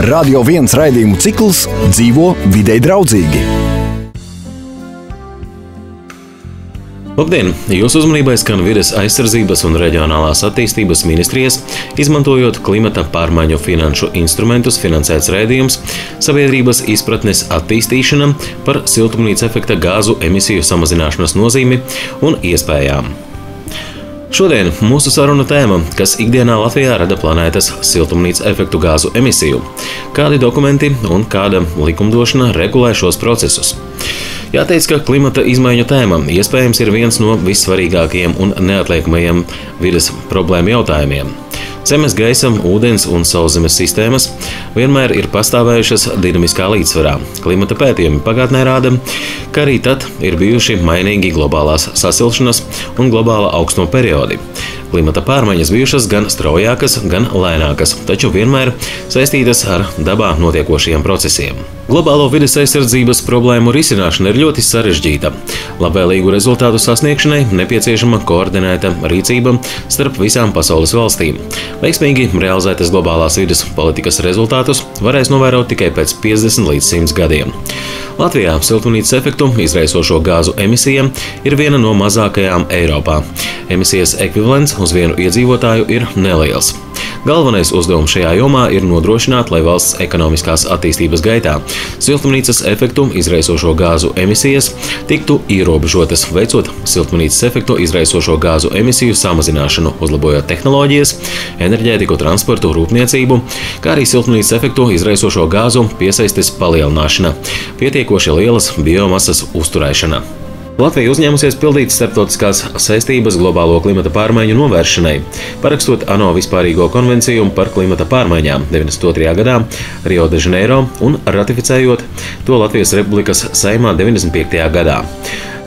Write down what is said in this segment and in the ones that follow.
Radio 1 raidījumu cikls Dzīvo videi draudzīgi. Labdien! Jūsu uzmanībai skan Vides aizsardzības un reģionālās attīstības ministrijas, izmantojot klimata pārmaiņu finanšu instrumentus finansēts raidījums sabiedrības izpratnes attīstīšana par siltumnīca efekta gāzu emisiju samazināšanas nozīmi un iespējām. Šodien mūsu saruna tēma, kas ikdienā Latvijā rada planētas siltumnīca efektu gāzu emisiju, kādi dokumenti un kāda likumdošana regulē šos procesus. Jāteic, ka klimata izmaiņu tēma iespējams ir viens no vissvarīgākajiem un neatliekamajiem vides problēmu jautājumiem. Zemes, gaisa, ūdens un sauszemes sistēmas vienmēr ir pastāvējušas dinamiskā līdzsvarā. Klimata pētījumi pagātnē rāda, ka arī tad ir bijuši mainīgi globālās sasilšanas un globāla augstuma periodi. Klimata pārmaiņas bijušas gan straujākas, gan lēnākas, taču vienmēr saistītas ar dabā notiekošajiem procesiem. Globālo vides aizsardzības problēmu risināšana ir ļoti sarežģīta. Labvēlīgu rezultātu sasniegšanai nepieciešama koordinēta rīcība starp visām pasaules valstīm. Veiksmīgi realizētas globālās vides politikas rezultātus varēs novērot tikai pēc 50 līdz 100 gadiem. Latvijā siltumnīcas efektu izraisošo gāzu emisija ir viena no mazākajām Eiropā. Emisijas ekvivalents uz vienu iedzīvotāju ir neliels. Galvenais uzdevums šajā jomā ir nodrošināt, lai valsts ekonomiskās attīstības gaitā siltumnīcas efektu izraisošo gāzu emisijas tiktu ierobežotas, veicot siltumnīcas efektu izraisošo gāzu emisiju samazināšanu, uzlabojot tehnoloģijas, enerģētiku, transportu, rūpniecību, kā arī siltumnīcas efektu izraisošo gāzu piesaistes palielināšana, pietiekoši lielas biomasas uzturēšana. Latvija uzņēmusies pildīt starptautiskās saistības globālo klimata pārmaiņu novēršanai, parakstot ANO vispārīgo konvenciju par klimata pārmaiņām 92. gadā Rio de Janeiro un ratificējot to Latvijas Republikas Saeimā 95. gadā.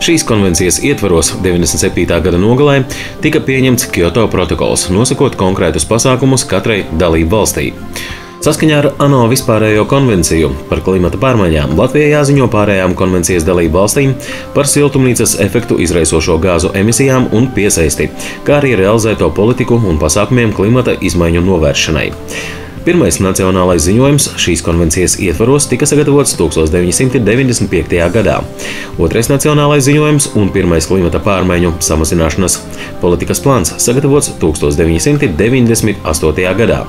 Šīs konvencijas ietvaros 97. gada nogalē tika pieņemts Kyoto protokols, nosakot konkrētus pasākumus katrai dalību valstī. Saskaņā ar ANO vispārējo konvenciju par klimata pārmaiņām Latvijai jāziņo pārējām konvencijas dalību valstīm par siltumnīcas efektu izraisošo gāzu emisijām un piesaisti, kā arī realizēto politiku un pasākumiem klimata izmaiņu novēršanai. Pirmais nacionālais ziņojums šīs konvencijas ietvaros tika sagatavots 1995. gadā. Otrais nacionālais ziņojums un pirmais klimata pārmaiņu samazināšanas politikas plāns sagatavots 1998. gadā.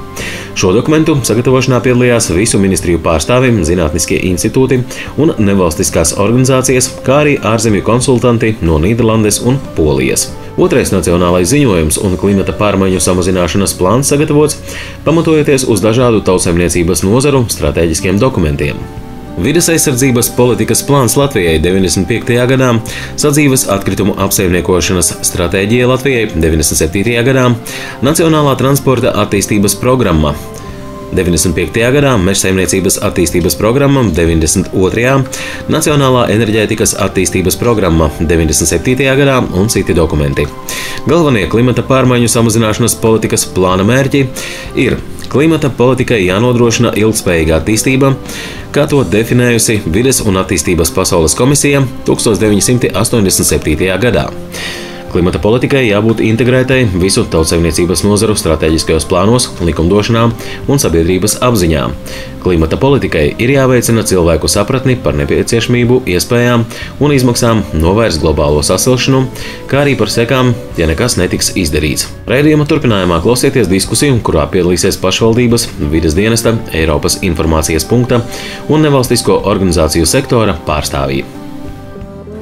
Šo dokumentu sagatavošanā piedalījās visu ministriju pārstāvi, zinātniskie institūti un nevalstiskās organizācijas, kā arī ārzemju konsultanti no Nīderlandes un Polijas. Otrais nacionālais ziņojums un klimata pārmaiņu samazināšanas plāns sagatavots, pamatojoties uz dažādu tautsaimniecības nozaru stratēģiskiem dokumentiem. Vides aizsardzības politikas plāns Latvijai 95. gadā, sadzīves atkritumu apsaimniekošanas stratēģija Latvijai 97. gadā, Nacionālā transporta attīstības programma 95. gadā, Mežsaimniecības attīstības programma 92. Nacionālā enerģētikas attīstības programma 97. gadā un citi dokumenti. Galvenie klimata pārmaiņu samazināšanas politikas plāna mērķi ir klimata politikai jānodrošina ilgspējīga attīstība, kā to definējusi Vides un attīstības pasaules komisija 1987. gadā. Klimata politikai jābūt integrētai visu tautsaimniecības nozaru stratēģiskajos plānos, likumdošanā un sabiedrības apziņā. Klimata politikai ir jāveicina cilvēku sapratni par nepieciešamību, iespējām un izmaksām novērst globālo sasilšanu, kā arī par sekām, ja nekas netiks izdarīts. Raidījuma turpinājumā klausieties diskusiju, kurā piedalīsies pašvaldības, vides dienesta, Eiropas informācijas punkta un nevalstisko organizāciju sektora pārstāvji.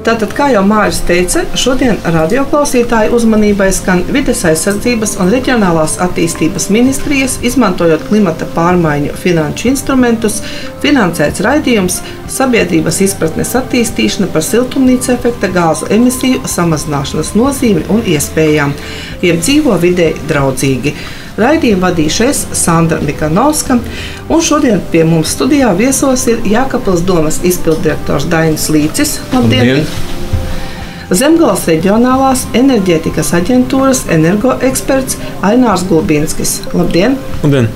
Tātad, kā jau Māris teica, šodien radioklausītāju uzmanībai skan Vides aizsardzības un reģionālās attīstības ministrijas, izmantojot klimata pārmaiņu finanšu instrumentus, finansēts raidījums sabiedrības izpratnes attīstīšana par siltumnīca efekta gāzu emisiju samazināšanas nozīmi un iespējām, jeb dzīvo videi draudzīgi. Raidījumu vadīšais Sandra Mikanovska, un šodien pie mums studijā viesos ir Jēkabpils domas izpilddirektors Dainis Līcis. Labdien! Zemgales reģionālās enerģētikas aģentūras energoeksperts Ainārs Gulbinskis. Labdien! Labdien!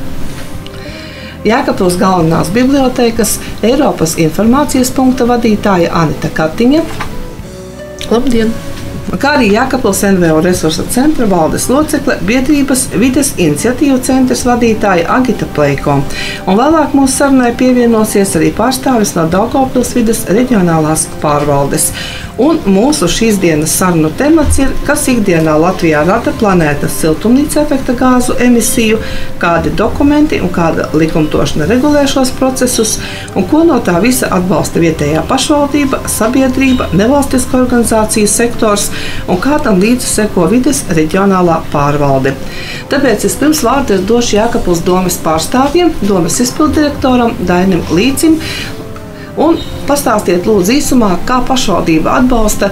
Jēkabpils galvenās bibliotēkas Eiropas informācijas punkta vadītāja Anita Katiņa. Labdien! kā arī Jēkabpils NVO resursa centra valdes locekle, biedrības vides iniciatīvu centrs vadītāja Agita Pleiko. Un vēlāk mūsu sarunai pievienosies arī pārstāvis no Daugavpils vides reģionālās pārvaldes. Un mūsu šīs dienas sarunu temats ir, kas ikdienā Latvijā rada planētas siltumnīca efekta gāzu emisiju, kādi dokumenti un kāda likumdošana regulē šos procesus, un ko no tā visa atbalsta vietējā pašvaldība, sabiedrība, nevalstisko organizāciju sektors un kādam līdzi seko vides reģionālā pārvalde. Tāpēc es pirms vārdu došu Jēkabpils domes pārstāvjiem, domes izpilddirektoram Dainim Līcim, un pastāstiet lūdzu īsumā, kā pašvaldība atbalsta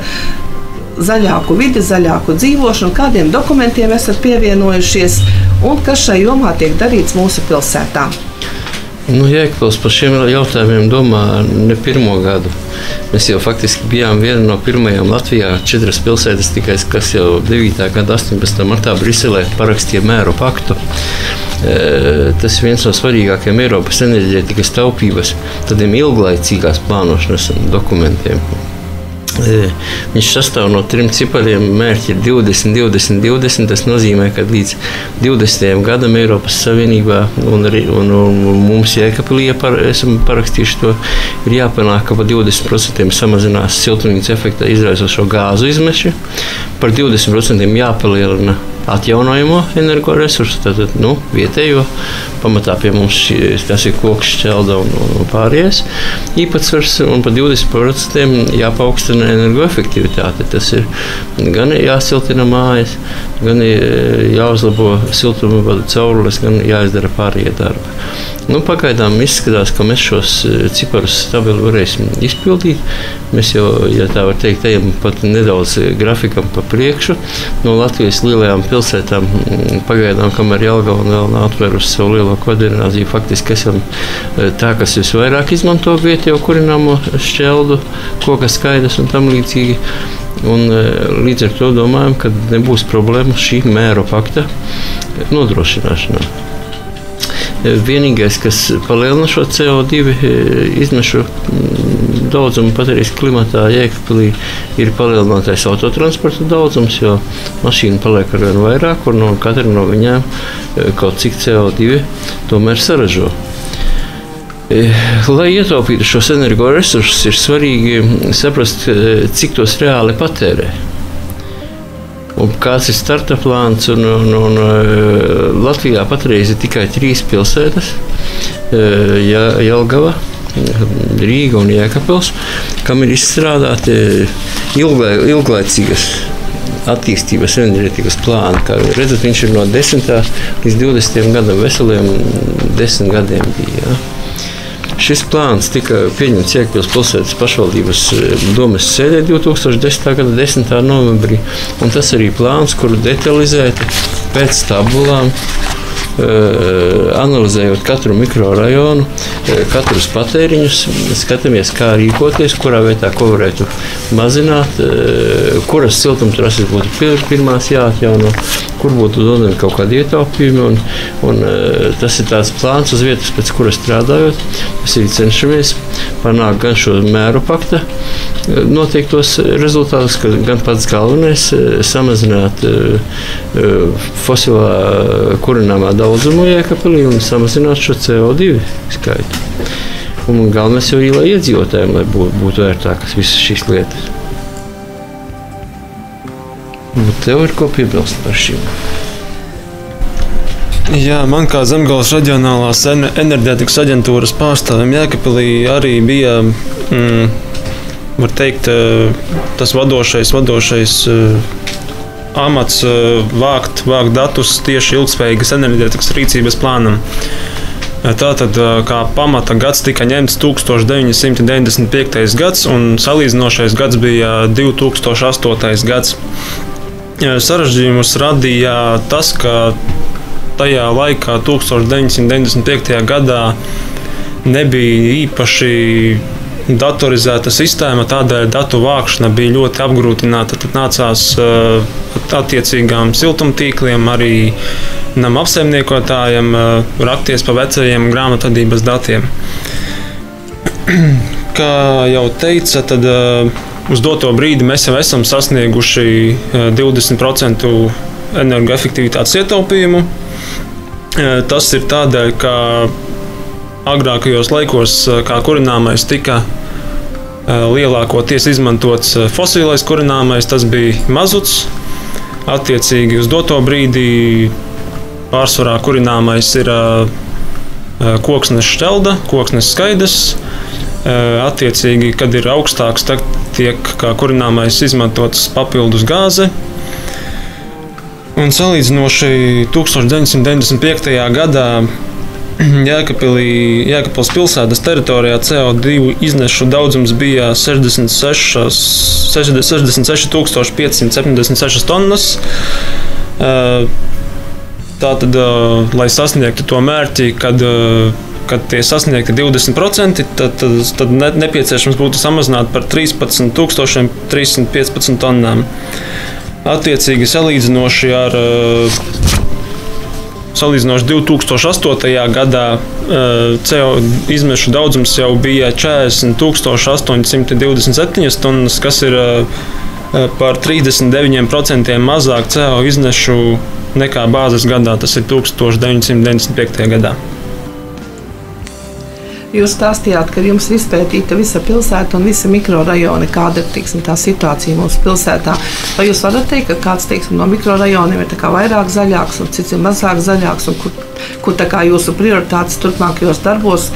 zaļāku vidi, zaļāku dzīvošanu, kādiem dokumentiem esat pievienojušies un kas šai jomā tiek darīts mūsu pilsētā. Jēkabpils par šiem jautājumiem domā ne pirmo gadu. Mēs jau faktiski bijām viena no pirmajām Latvijā 4 pilsētas, tikai kas jau 9. gada 18. martā Briselē parakstīja mēru paktu. Tas ir viens no svarīgākajiem Eiropas enerģētikas taupības, tādiem ilglaicīgās plānošanas dokumentiem. Viņš sastāv no 3 cipariem. Mērķi ir 20, 20, 20. Tas nozīmē, ka līdz 20. gadam Eiropas Savienībā un mums Jēkabpilī esam parakstījuši to, ir jāpanāk, ka par 20% samazinās siltumnīca efekta izraisošo gāzu izmeši, par 20% jāpalielina atjaunojamo energoresursu, tātad vietējo, pamatā pie mums tas ir koks, šķelda un pārējais īpatsvars, un par 20% jāpaukstina energoefektivitāte. Tas ir gan jāsiltina mājas, gan jāuzlabo siltumvadu caurules, gan jāizdara pārējie darbi. Pagaidām izskatās, ka mēs šos ciparus stabili varēsim izpildīt. Mēs jau, ja tā var teikt, ejam pat nedaudz grafikam pa priekšu. No Latvijas lielajām pilsētām pagaidām, kamēr Jelgava vēl nav atvērusi savu lielo koģenerāciju, faktiski esam tā, kas visvairāk izmanto vietējo kurināmo šķeldu, koka skaidas un tam līdzīgi. Un līdz ar to domājam, ka nebūs problēma šī mēru pakta nodrošināšanā. Vienīgais, kas palielina šo CO2 izmešu daudzumu patērijas klimatā Jēkabpilī, ir palielinātais autotransporta daudzums, jo mašīna paliek arvien vairāk, un katra no viņām kaut cik CO2 tomēr saražo. Lai ietaupītu šos energoresursus, ir svarīgi saprast, cik tos reāli patērē. Un kāds ir starta plāns, un Latvijā patreiz ir tikai 3 pilsētas - Jelgava, Rīga un Jēkabpils, kam ir izstrādāti ilglaicīgas attīstības enerģētikas plāni. Kā redzat, viņš ir no 10. līdz 20. gadam, veseliem 10 gadiem bija. Ja? Šis plāns tika pieņemts Jēkabpils pilsētas pašvaldības domes sēdē 2010. gada 10. novembrī, un tas arī plāns, kuru detalizēti pēc tabulām, analizējot katru mikrorajonu, katrus patēriņus, skatāmies, kā rīkoties, kurā vietā ko varētu mazināt, kuras siltumtrases būtu pirmās jāatjauno, kur būtu dodami kaut kādi ietaupījumi. Un tas ir tāds plāns uz vietas, pēc kura strādājot. Mēs arī cenšamies panākt gan šo mēru pakta noteiktos rezultātus, gan pats galvenais - samazināt fosilā kurināmā daudzumu Jēkabpilī un samazināt šo CO2 skaitu. Un galvenais jau ir, lai iedzīvotājiem būtu vērtākas visas šīs lietas. Tev ir ko piebilst par šīm? Jā, man kā Zemgales reģionālās enerģētikas aģentūras pārstāvim Jēkabpilī arī bija, var teikt, tas vadošais amats vākt datus tieši ilgspējīgas enerģētikas rīcības plānam. Tātad kā pamata gads tika ņemts 1995. gads, un salīdzinošais gads bija 2008. gads. Sarežģījumus radīja tas, ka tajā laikā, 1995. gadā, nebija īpaši datorizēta sistēma, tādēļ datu vākšana bija ļoti apgrūtināta. Tad nācās attiecīgām siltumtīkliem, arī nama apsaimniekotājiem rakties pa vecajiem grāmatvedības datiem. Kā jau teica, tad uz doto brīdi mēs jau esam sasnieguši 20% energoefektivitātes ietaupījumu. Tas ir tādēļ, ka agrākajos laikos kā kurināmais tika lielākoties izmantots fosilais kurināmais, tas bija mazuts. Attiecīgi uz doto brīdi pārsvarā kurināmais ir koksnes šķelda, koksnes skaidas. Attiecīgi, kad ir augstāks, tad tiek kā kurināmais izmantots papildus gāze. Un salīdzinoši 1995. gadā Jēkabpils pilsētas teritorijā CO2 iznešu daudzums bija 66 576 tonnas. Tātad, lai sasniegtu to mērķi, kad tie sasniegti 20%, tad nepieciešams būtu samazināt par 13 315 tonnām. Attiecīgi salīdzinoši 2008. gadā CO izmešu daudzums jau bija 40 827 tonnas, kas ir par 39% mazāk CO iznešu nekā bāzes gadā. Tas ir 1995. gadā. Jūs stāstījāt, ka jums ir izpētīta visa pilsēta un visa mikrorajoni, kāda ir tā situācija mūsu pilsētā. Vai jūs varat teikt, ka kāds no mikrorajoniem ir vairāk zaļāks un cits ir mazāk zaļāks, un kur jūsu prioritātes turpmākajos darbos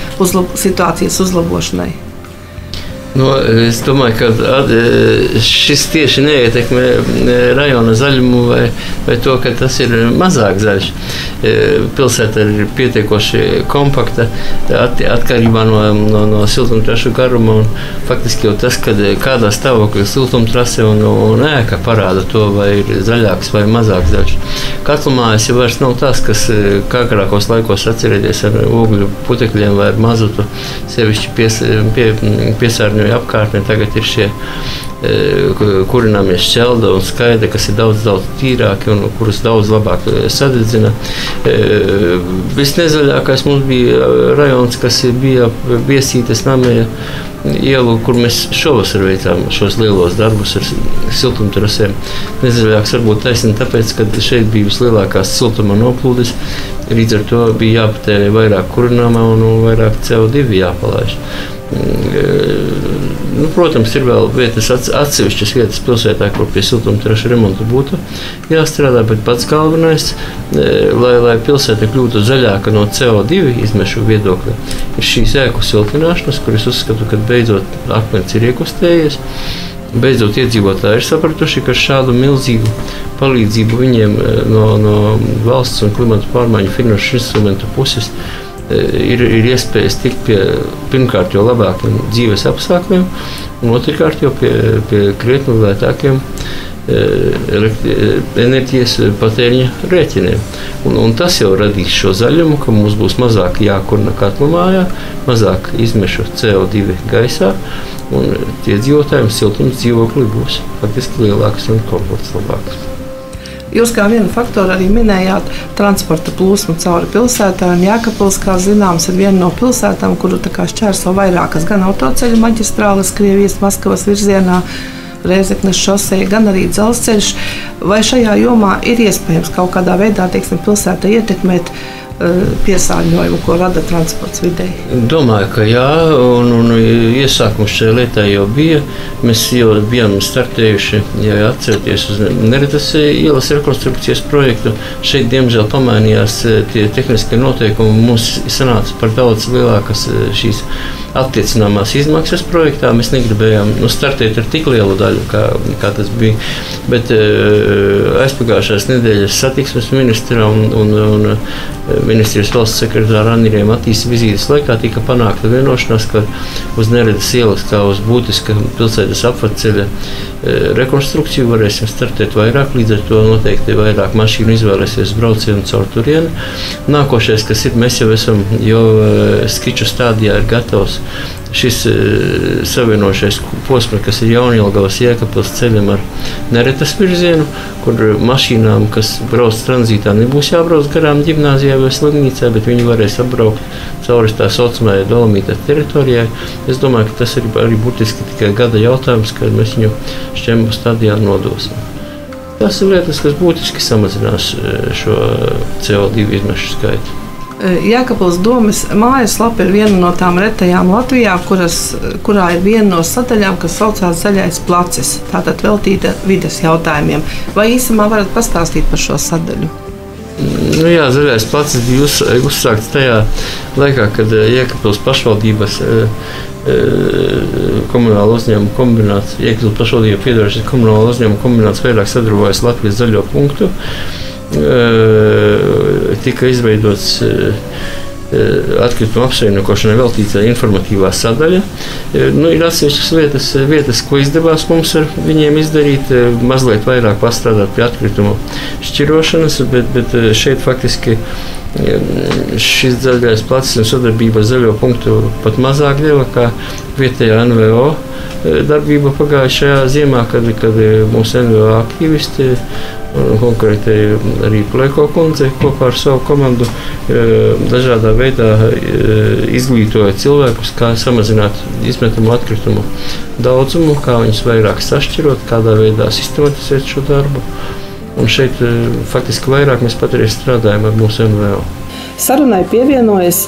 situācijas uzlabošanai? Es domāju, ka šis tieši neietekmē rajona zaļumu vai to, ka tas ir mazāk zaļš. Pilsēta ir pietiekoši kompakta atkarībā no siltumtrašu garuma. Faktiski jau tas, kad kādā stāvoklī siltumtrase un ēka parāda to, vai ir zaļāks vai mazāk zaļš. Katlamājas jau vairs nav tas, kas agrākos laikos atcerēties ar ogļu putekļiem vai ar mazutu sevišķi piesārņojumu apkārtnē. Tagad ir šie kurināmie šķelda un skaida, kas ir daudz tīrāki un kurus daudz labāk sadedzina. Visnezaļākais mums bija rajons, kas bija Biesītes Nameja ielu, kur mēs šovasar veicām šos lielos darbus ar siltumtrasēm. Nezaļāks varbūt taisni tāpēc, ka šeit bija vislielākās siltuma noplūdes. Līdz ar to bija jāpatērē vairāk kurināmā un vairāk CO2 jāpalaiž. Protams, ir vēl atsevišķas vietas pilsētā, kur pie siltumtrašu remonta būtu jāstrādā, bet pats galvenais, lai pilsēta kļūtu zaļāka no CO2 izmešu viedokļa, ir šīs ēku siltināšanas, kur es uzskatu, ka beidzot akmens ir iekustējies. Beidzot iedzīvotāji ir sapratuši, ka šādu milzīgu palīdzību viņiem no valsts un klimata pārmaiņu finanšu instrumentu puses ir iespējas tikt pie pirmkārt jau labākiem dzīves apstākļiem, un otrkārt jau pie krietni lētākiem enerģijas patēriņa rēķiniem. Un tas jau radīs šo zaļumu, ka mums būs mazāk jākurina katlamājā, mazāk izmešu CO2 gaisā, un tie dzīvotājiem siltums dzīvoklī būs faktiski lielāks un komforts labāks. Jūs kā vienu faktoru arī minējāt transporta plūsmu cauri pilsētā, un Jēkabpils, kā zināms, ir viena no pilsētām, kuru šķērso vairākas gan autoceļu maģistrāles Krievijas Maskavas virzienā, Rēzeknes šoseja, gan arī dzelzceļš. Vai šajā jomā ir iespējams kaut kādā veidā, pilsētā ietekmēt piesārņojumu, ko rada transports videi? Domāju, ka jā, un iesākums šai lietai jau bija. Mēs jau bijām startējuši, ja atcerieties, uz Neredas ielas rekonstrukcijas projektu. Šeit, diemžēl, pamainījās tie tehniskie noteikumi. Mums sanāca par daudz lielākas šīs attiecināmās izmaksas projektā. Mēs negribējām startēt ar tik lielu daļu, kā tas bija. Bet aizpagājušās nedēļas satiksmes ministra un ministrijas valsts sekretāra Anniriem Matīs vizītes laikā tika panākta vienošanās, ka uz Neredas ielas kā uz būtiska pilsētas apvadceļa rekonstrukciju varēsim startēt vairāk, līdz ar to noteikti vairāk mašīnu izvēlēsies braucienu caur turieni. Nākošais, kas ir, mēs jau esam skiču stādijā ir gatavs šis savienošais posms, kas ir Jaunjelgavas Jēkabpils ceļam ar Neretas virzienu, kur mašīnām, kas brauc tranzītā, nebūs jābrauc garām ģimnāzijā vai slimnīcā, bet viņi varēs apbraukt cauri tā saucamajai Dolomīta teritorijai. Es domāju, ka tas ir arī būtiski tikai gada jautājums, kad mēs viņu Šķembu stadijā nodosim. Tas ir lietas, kas būtiski samazinās šo CO2 izmešu skaitu. Jēkabpils domes mājaslapa ir viena no tām retajām Latvijā, kurā ir viena no sadaļām, kas saucās Zaļais placis, tātad veltīta vides jautājumiem. Vai īsumā varat pastāstīt par šo sadaļu? Nu jā, Zaļais placis bija uzsākts tajā laikā, kad Jēkabpils pašvaldības komunāla uzņēmuma kombināts, Jēkabpils pašvaldība piedarošais komunāla uzņēmuma kombināts vairāk sadarbojas Latvijas zaļo punktu. Tika izveidots atkrituma apsaimniekošanai veltītā informatīvā sadaļa. Ir atsevišķas vietas, ko izdevās mums ar viņiem izdarīt, mazliet vairāk pastrādāt pie atkritumu šķirošanas, bet šeit faktiski šis Zaļais placis un sadarbība ar zaļo punktu pat mazāk deva kā vietējā NVO darbība pagājušajā ziemā, kad mūsu NVO aktīvisti, konkrēti arī Pleko kundze kopā ar savu komandu dažādā veidā izglītoja cilvēkus, kā samazināt izmetamu atkritumu daudzumu, kā viņus vairāk sašķirot, kādā veidā sistematizēt šo darbu. Un šeit faktiski vairāk mēs patreiz strādājam ar mūsu NVO. Sarunai pievienojas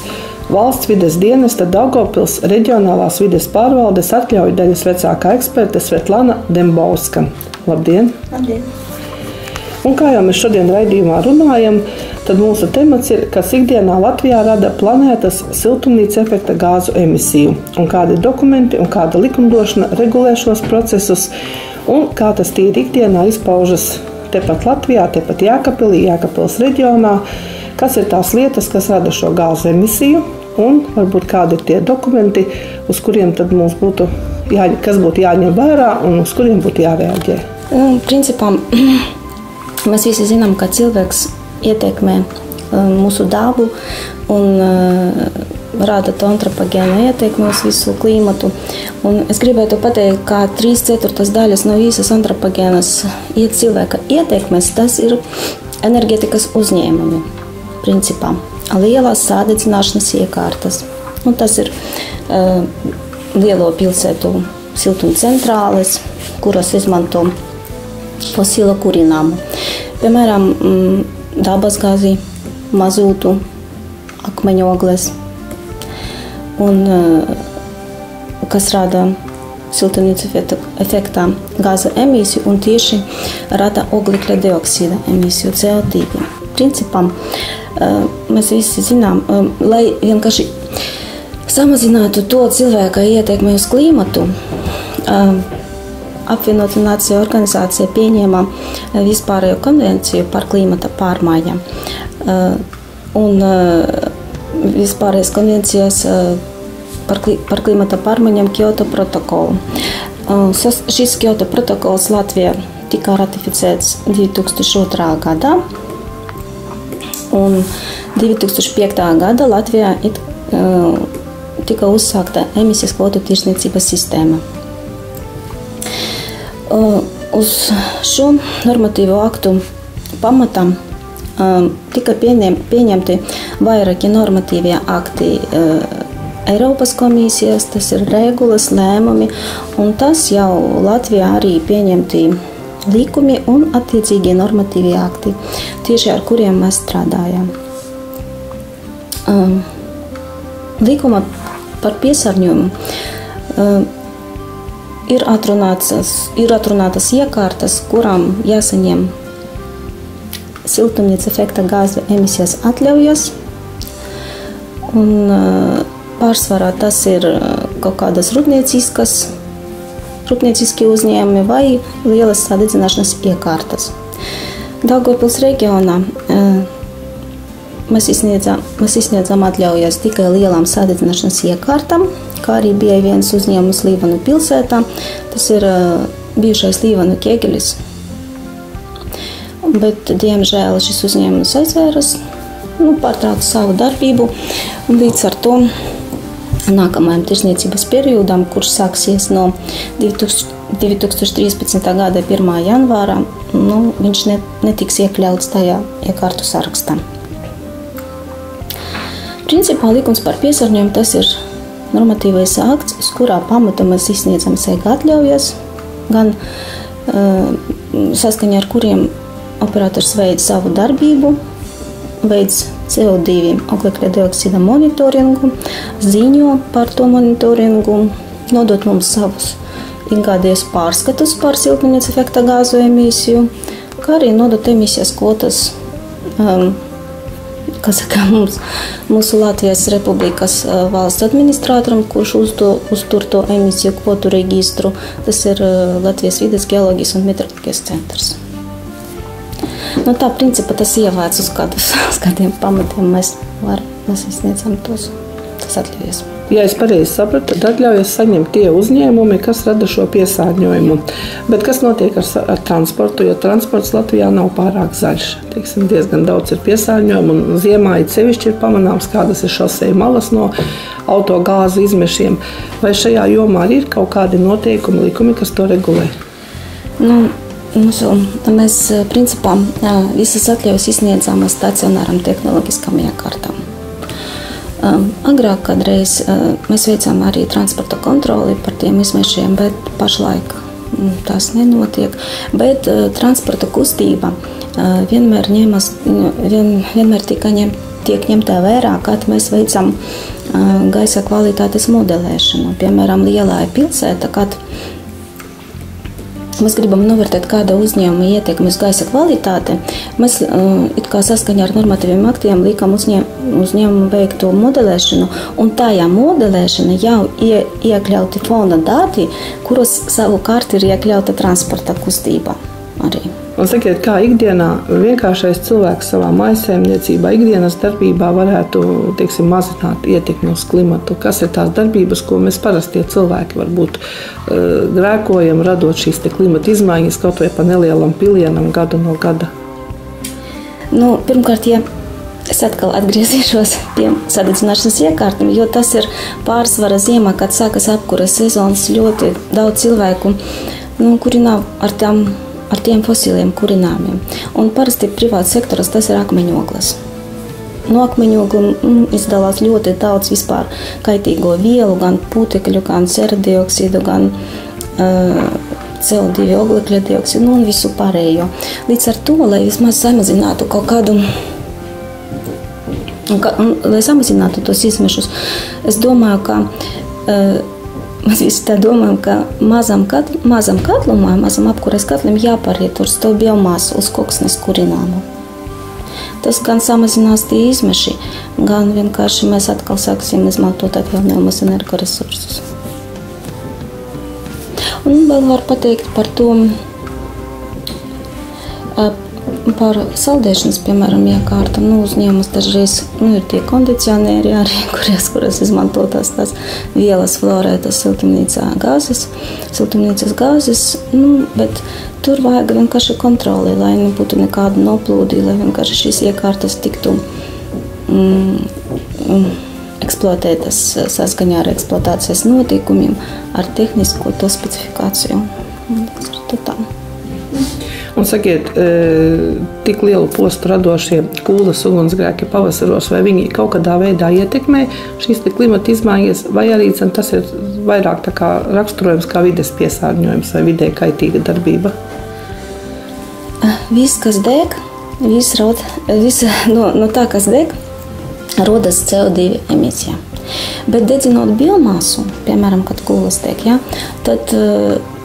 Valsts vides dienesta Daugavpils reģionālās vides pārvaldes atļauju daļas vecākā eksperte Svetlana Dembovska. Labdien! Labdien! Un kā jau mēs šodien raidījumā runājam, tad mūsu temats ir, kas ikdienā Latvijā rada planētas siltumnīca efekta gāzu emisiju, un kādi dokumenti un kāda likumdošana regulē šos procesus, un kā tas tīri ikdienā izpaužas tepat Latvijā, tepat Jēkabpilī, Jēkabpils reģionā, kas ir tās lietas, kas rada šo gāzu emisiju, un varbūt kādi ir tie dokumenti, uz kuriem tad mums būtu kas būtu jāņem vērā un uz kuriem būtu jārēģē. Principā mēs visi zinām, ka cilvēks ietekmē mūsu dabu un rada to antropogēnu ietekmi uz visu klimatu. Un es gribētu pateikt, ka 3/4 daļas no visas antropogēnas cilvēka ietekmes, tas ir enerģētikas uzņēmumi. Principā lielās sādedzināšanas iekārtas. Un tas ir lielo pilsētu siltumcentrāles, kuras izmanto fosilo kurināmu. Piemēram, dabasgāzi, mazūtu, akmeņogles, un kas rada siltumnīca efekta gāza emisiju un tieši rada oglekļa dioksīda emisiju CO2. Principā mēs visi zinām, lai vienkārši samazinātu to cilvēka ietekmi uz klimatu, Apvienoto Nāciju organizācija pieņēma vispārējo konvenciju par klimata pārmaiņām. Un vispārējās konvencijas par klimata pārmaiņām Kyoto protokolu. Šis Kyoto protokols Latvijā tika ratificēts 2002. gadā. Un 2005. gada Latvijā tika uzsākta emisijas kvotu tirdzniecības sistēma. Uz šo normatīvo aktu pamatā tika pieņemti vairāki normatīvie akti Eiropas komisijas, tas ir regulas, lēmumi, un tas jau Latvijā arī pieņemti likumi un attiecīgie normatīvie akti, tieši ar kuriem mēs strādājam. Likuma par piesārņojumu ir atrunātas iekārtas, kurām jāsaņem siltumnīca efekta gāzu emisijas atļaujas. Un pārsvarā tas ir kaut kādas rūpnieciskie uzņēmumi vai lielas sadedzināšanas iekārtas. Daugavpils reģionā mēs izsniedzam atļaujas tikai lielām sadedzināšanas iekārtām, kā arī bija viens uzņēmums Līvanu pilsētā. Tas ir bijušais Līvanu ķēgelis. Bet, diemžēl, šis uzņēmums aizvēras, pārtrauca savu darbību. Un līdz ar to nākamajam tirsniecības periodam, kurš sāksies no 2013. gada 1. janvārā, viņš netiks iekļauts tajā iekārtu sarakstā. Principā likums par piesārņojumu tas ir normatīvais akts, uz kurā pamata mēs izsniedzam sēga atļaujas, gan saskaņā ar kuriem operators veids savu darbību, veids CO2 oglekļa dioksīda monitoringu, ziņo par to monitoringu, nodot mums savus ikgadējos pārskatus par siltumnīcas efekta gāzu emisiju, kā arī nodot emisijas kvotas, mūsu Latvijas Republikas valsts administrātoram, kurš uztur to emisiju kvotu registru. Tas ir Latvijas vides geoloģijas un meteoroloģijas centrs. Tā principā tas ievāc uz kādiem pamatiem mēs izsniedzam tas atļaujas. Ja es pareizi sapratu, tad atļaujas saņemt tie uzņēmumi, kas rada šo piesārņojumu. Bet kas notiek ar transportu, jo transports Latvijā nav pārāk zaļš. Diezgan daudz ir piesārņojumu, un ziemā it sevišķi ir pamanāms, kādas ir šoseju malas no autogāzu izmešiem. Vai šajā jomā ir kaut kādi noteikumi, likumi, kas to regulē? Mēs principā visas atļaujas izsniedzām stacionāram tehnoloģiskam iekārtām. Agrāk kādreiz mēs veicām arī transporta kontroli par tiem izmešiem, bet pašlaik tas nenotiek. Bet transporta kustība vienmēr tiek ņemtā vērā, kad mēs veicam gaisa kvalitātes modelēšanu. Piemēram, lielā pilsēta, kad mēs gribam novērtēt kāda uzņēmuma ietekmi uz gaisa kvalitāti, mēs it kā saskaņā ar normatīviem aktiem liekam uzņēmumu veikt to modelēšanu, un tajā modelēšana jau iekļauti fona dati, kuros savukārt ir iekļauta transporta kustība arī. Un sakiet, kā ikdienā vienkāršais cilvēks savā mājsaimniecībā, ikdienas darbībā varētu, mazināt ietekmi uz klimatu? Kas ir tās darbības, ko mēs parastie cilvēki varbūt grēkojam, radot šīs klimata izmaiņas kaut vai pa nelielam pilienam gadu no gada? Pirmkārt, es atkal atgriezīšos pie sadedzināšanas iekārtām, jo tas ir pārsvara ziemā, kad sākas apkuras sezonas, ļoti daudz cilvēku, kuri nav ar tiem fosiliem kurināmiem. Un parasti privāts sektors tas ir akmeņogles. No akmeņogļu izdalās ļoti daudz vispār kaitīgo vielu, gan putekļu, gan sera dioksīdu, gan CO2 oglekļa dioksīdu un visu pārējo. Līdz ar to, lai vismaz samazinātu kaut kādu, lai samazinātu tos izmešus, es domāju, ka mēs visi tā domājam, ka mazam katlumā, mazam apkures katlim jāpāriet uz to biomasu, uz koksnes kurināmu. Tas gan samazinās tie izmeši, gan vienkārši mēs atkal sāksim izmantot atjaunojamus energoresursus. Un vēl var pateikt par to, par saldēšanas, piemēram, iekārtu. Uzņēmums dažreiz ir tie kondicionieri arī, kuras izmantotās tās vielas florētas siltumnīcas gāzes, bet tur vajag vienkārši kontroli, lai nebūtu nekāda noplūdi, lai vienkārši šīs iekārtas tiktu eksploatētas saskaņā ar eksploatācijas noteikumiem, ar tehnisko to specifikāciju. Un sakiet, tik lielu postu radošie kūlas ugunsgrēki pavasaros, vai viņi kaut kādā veidā ietekmē šīs klimata izmaiņas, vai arī tas ir vairāk tā kā raksturojums kā vides piesārņojums vai vidē kaitīga darbība? Viss, kas deg, no tā, kas deg, rodas CO2 emisija. Bet dedzinot biomasu, piemēram, kad kūlas deg, tad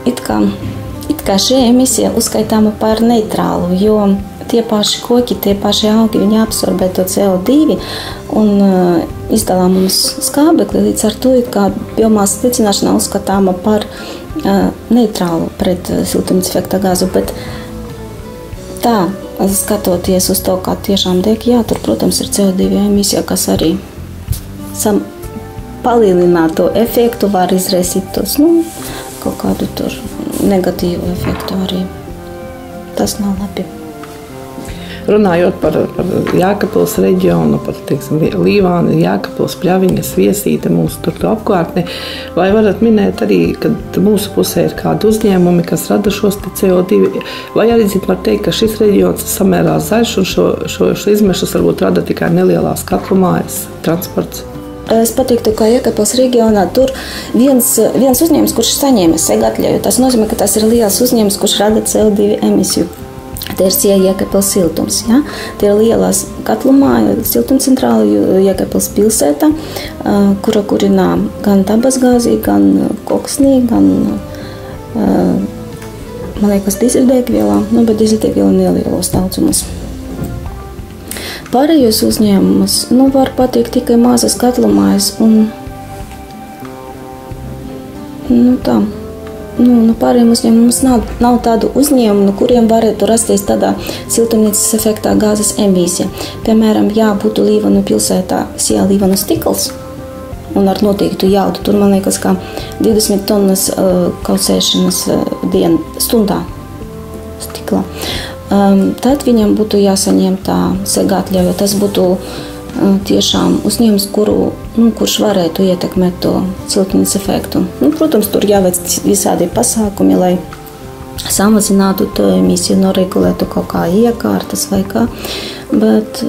it kā šī emisija uzskaitāma par neitrālu, jo tie paši koki, tie paši augi, viņi absorbē to CO2 un izdalā mums skābekli, līdz ar to it kā biomasas dedzināšana uzskatāma par neitrālu pret siltumnīcas efekta gāzu, bet tā, skatoties uz to, kā tiešām deg, tur, protams, ir CO2 emisija, kas arī palielināt to efektu, var izraisīt tos, kaut kādu tur negatīvu efektu arī. Tas nav labi. Runājot par Jēkabpils reģionu, par, teiksim, Līvāni, Jēkabpils, Pļaviņas, Viesīte, mūsu tur apkārtni, vai varat minēt arī, kad mūsu pusē ir kādi uzņēmumi, kas rada šos CO2, vai arī var teikt, ka šis reģions ir samērā zaļš un šo izmešus varbūt rada tikai nelielās katlumājas, transports? Es pateiktu, ka Jēkabpils reģionā tur viens uzņēmums, kurš saņēma segātļoju, tas nozīmē, ka tas ir liels uzņēmums, kurš rada CO2 emisiju. Tie ir Jēkabpils siltums. Ja? Tie ir lielās katlumāja siltumcentrāla Jēkabpils pilsētā, kura kurinā gan dabasgāzī, gan koksnī, gan, man liekas, dīzeļdegvielā, bet dīzeļdegviela nelielos daudzumos. Pārējos uzņēmumus, var pateikt tikai mazas katlumājas un, pārējiem uzņēmumos nav tādu uzņēmumu, kuriem varētu rasties tādā siltumnīcas efektā gāzes emisija. Piemēram, ja būtu Līvanu pilsētā sijā Līvanu stikls un ar noteiktu jaudu, tur man liekas, ka 20 tonnas kausēšanas stundā stiklā. Tad viņam būtu jāsaņem tā segātļoja. Tas būtu tiešām uzņēmums, kurš varētu ietekmēt to siltumnīcas efektu. Protams, tur jāveic visādi pasākumi, lai samazinātu to emisiju, noregulētu kaut kā iekārtas vai kā. Bet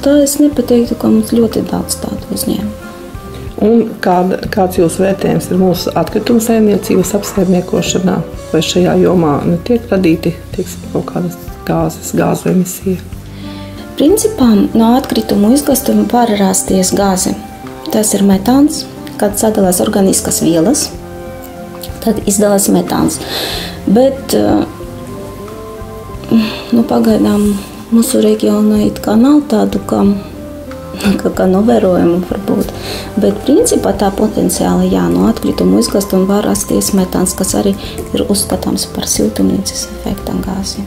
tā es nepateiktu, ka mums ļoti daudz tādu uzņēmumu. Un kāds jūsu vērtējums ir mūsu atkrituma saimniecības apsaimniekošanā? Vai šajā jomā netiek radīti, kaut kādas gāzu emisija? Principā no atkritumu izgāstuma var rasties gāze. Tas ir metāns, kad sadalās organiskas vielas, tad izdalās metāns. Bet pagaidām mūsu reģionā it kā nav tādu, kā novērojumu varbūt. Bet principā tā potenciāli, no atkritumu izgāstuma var rasties metāns, kas arī ir uzskatāms par siltumnīcas efekta gāzi.